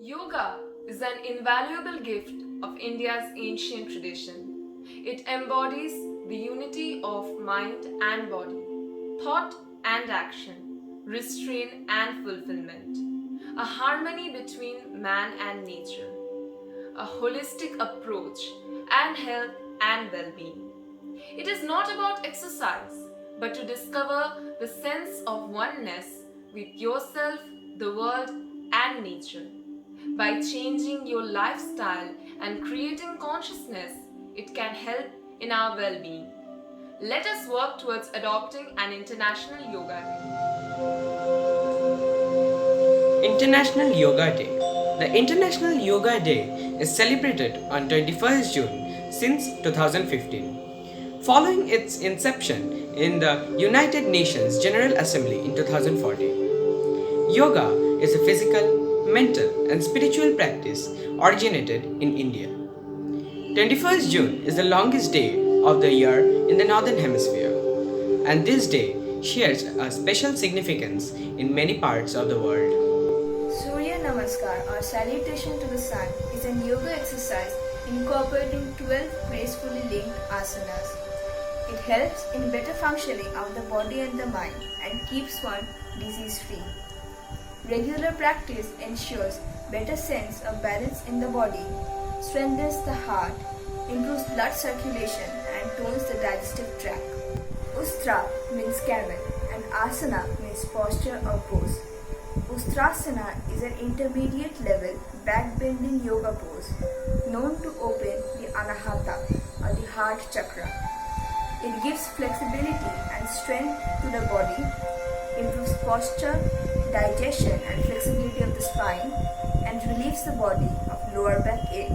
Yoga is an invaluable gift of India's ancient tradition. It embodies the unity of mind and body, thought and action, restraint and fulfillment, a harmony between man and nature, a holistic approach and health and well-being. It is not about exercise, but to discover the sense of oneness with yourself, the world, and nature. By changing your lifestyle and creating consciousness, it can help in our well being. Let us work towards adopting an International Yoga Day. International Yoga Day. The International Yoga Day is celebrated on 21st June since 2015, following its inception in the United Nations General Assembly in 2014. Yoga is a physical, mental, and spiritual practice originated in India. 21st June is the longest day of the year in the Northern Hemisphere, and this day shares a special significance in many parts of the world. Surya Namaskar or salutation to the sun is a yoga exercise incorporating 12 gracefully linked asanas. It helps in better functioning of the body and the mind and keeps one disease free. Regular practice ensures better sense of balance in the body, strengthens the heart, improves blood circulation and tones the digestive tract. Ustra means camel and asana means posture or pose. Ustrasana is an intermediate level back-bending yoga pose known to open the anahata or the heart chakra. It gives flexibility and strength to the body, improves posture, digestion and flexibility of the spine, and relieves the body of lower back ache.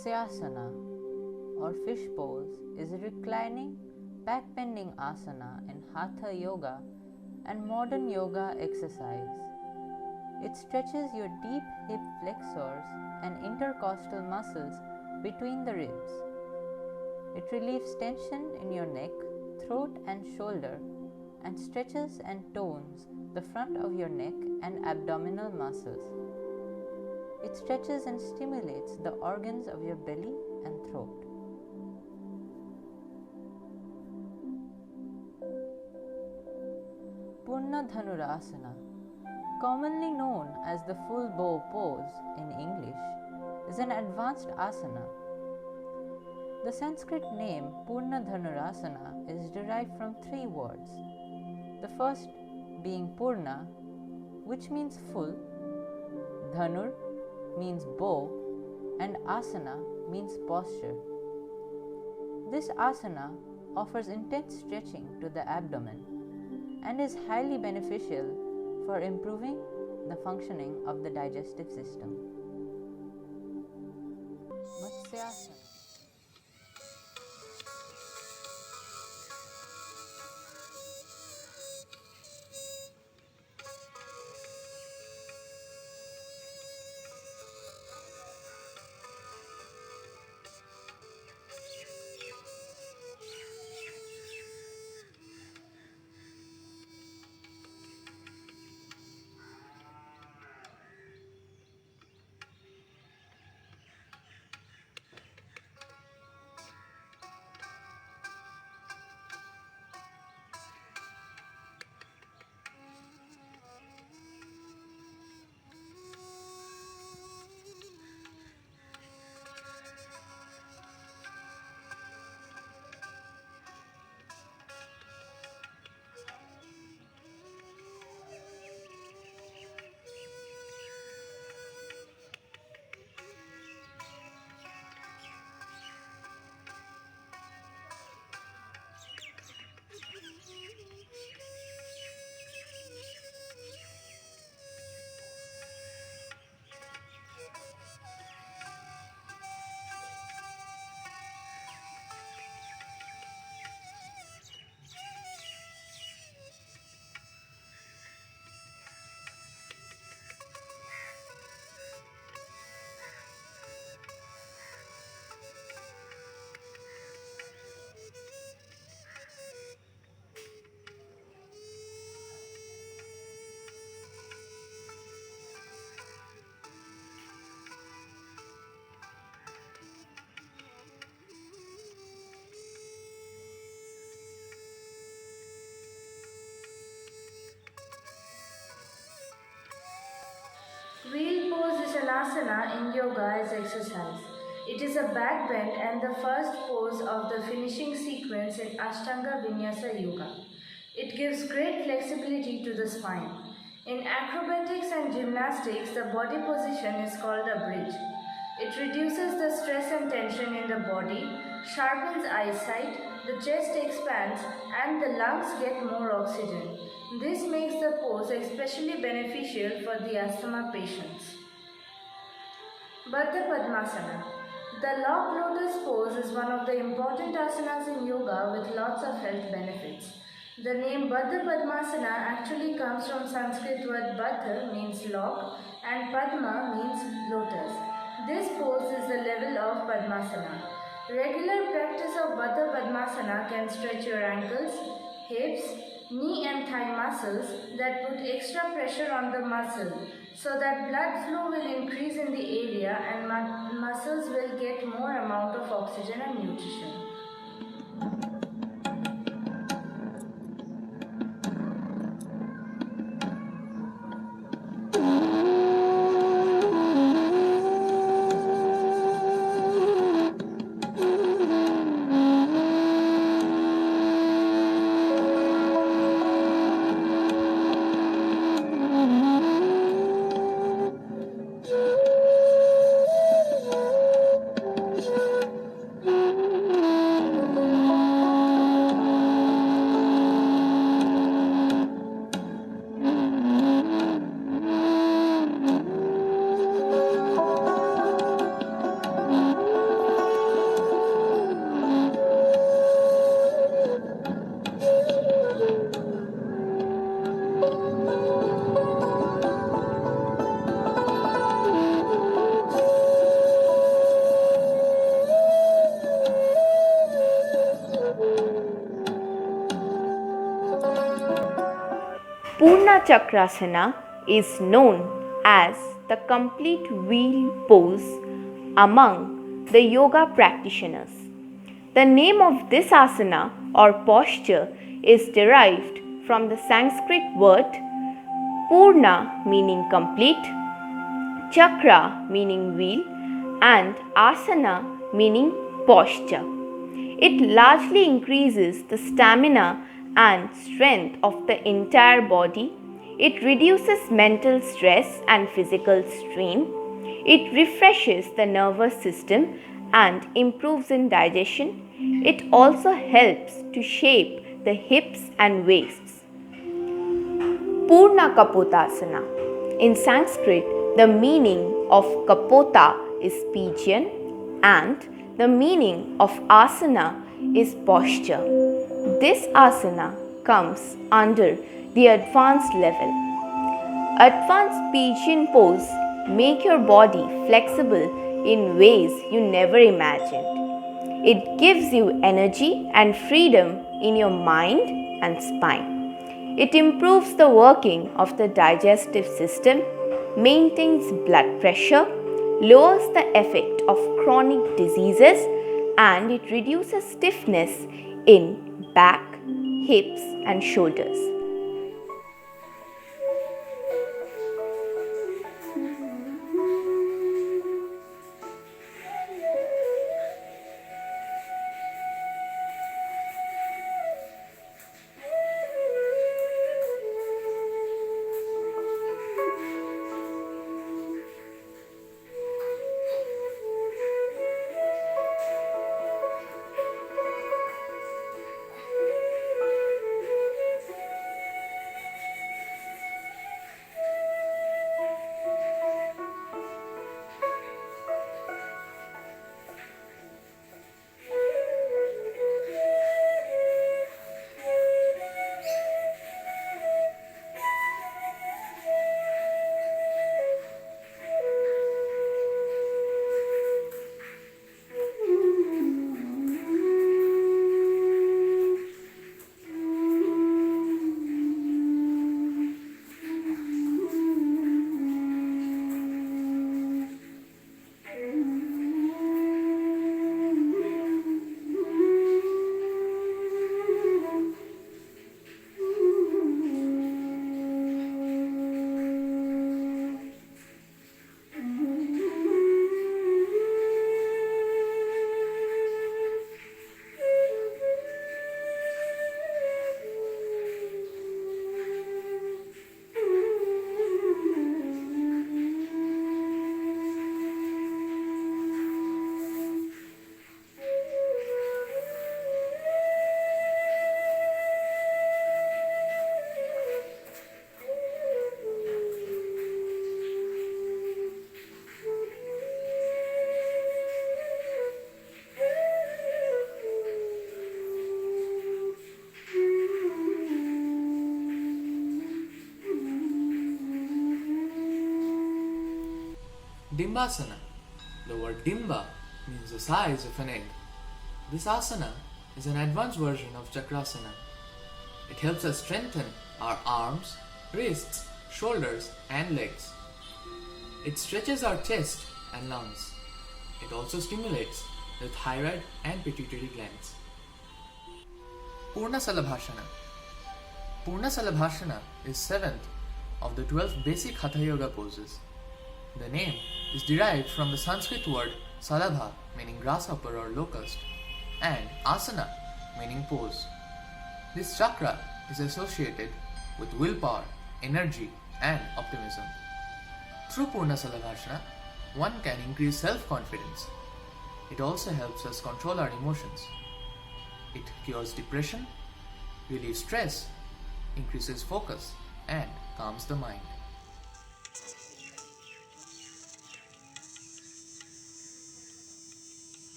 Matsyasana or fish pose is a reclining, back-bending asana in Hatha Yoga and modern yoga exercise. It stretches your deep hip flexors and intercostal muscles between the ribs. It relieves tension in your neck, throat, and shoulder and stretches and tones the front of your neck and abdominal muscles. It stretches and stimulates the organs of your belly and throat. Purna Dhanurasana, commonly known as the full bow pose in English, is an advanced asana. The Sanskrit name Purna Dhanurasana is derived from three words. The first being Purna, which means full, Dhanur means bow, and Asana means posture. This asana offers intense stretching to the abdomen and is highly beneficial for improving the functioning of the digestive system. Matsyasana. Wheel pose is an asana in yoga as exercise. It is a back bend and the first pose of the finishing sequence in Ashtanga Vinyasa Yoga. It gives great flexibility to the spine. In acrobatics and gymnastics, the body position is called a bridge. It reduces the stress and tension in the body, sharpens eyesight, the chest expands, and the lungs get more oxygen. This makes the pose especially beneficial for the asthma patients. Baddha Padmasana. The log lotus pose is one of the important asanas in yoga with lots of health benefits. The name Baddha Padmasana actually comes from Sanskrit word Baddha means log and Padma means lotus. This pose is the level of Padmasana. Regular practice of Baddha Padmasana can stretch your ankles, hips, knee and thigh muscles that put extra pressure on the muscle so that blood flow will increase in the area and muscles will get more amount of oxygen and nutrition. Purna Chakrasana is known as the complete wheel pose among the yoga practitioners. The name of this asana or posture is derived from the Sanskrit word Purna meaning complete, Chakra meaning wheel, and Asana meaning posture. It largely increases the stamina and strength of the entire body. It reduces mental stress and physical strain. It refreshes the nervous system and improves in digestion. It also helps to shape the hips and waists. Purna Kapotasana. In Sanskrit, the meaning of Kapota is pigeon and the meaning of asana is posture. This asana comes under the advanced level. Advanced pigeon pose make your body flexible in ways you never imagined. It gives you energy and freedom in your mind and spine. It improves the working of the digestive system, maintains blood pressure, lowers the effect of chronic diseases, and it reduces stiffness in back, hips, and shoulders. Dimbasana. The word dimba means the size of an egg. This asana is an advanced version of Chakrasana. It helps us strengthen our arms, wrists, shoulders and legs. It stretches our chest and lungs. It also stimulates the thyroid and pituitary glands. Purna Salabhashana. Purna Salabhashana is 7th of the 12 basic Hatha Yoga poses. The name is derived from the Sanskrit word Salabha, meaning grasshopper or locust, and Asana, meaning pose. This chakra is associated with willpower, energy, and optimism. Through Purna Salabhashana, one can increase self-confidence. It also helps us control our emotions. It cures depression, relieves stress, increases focus, and calms the mind.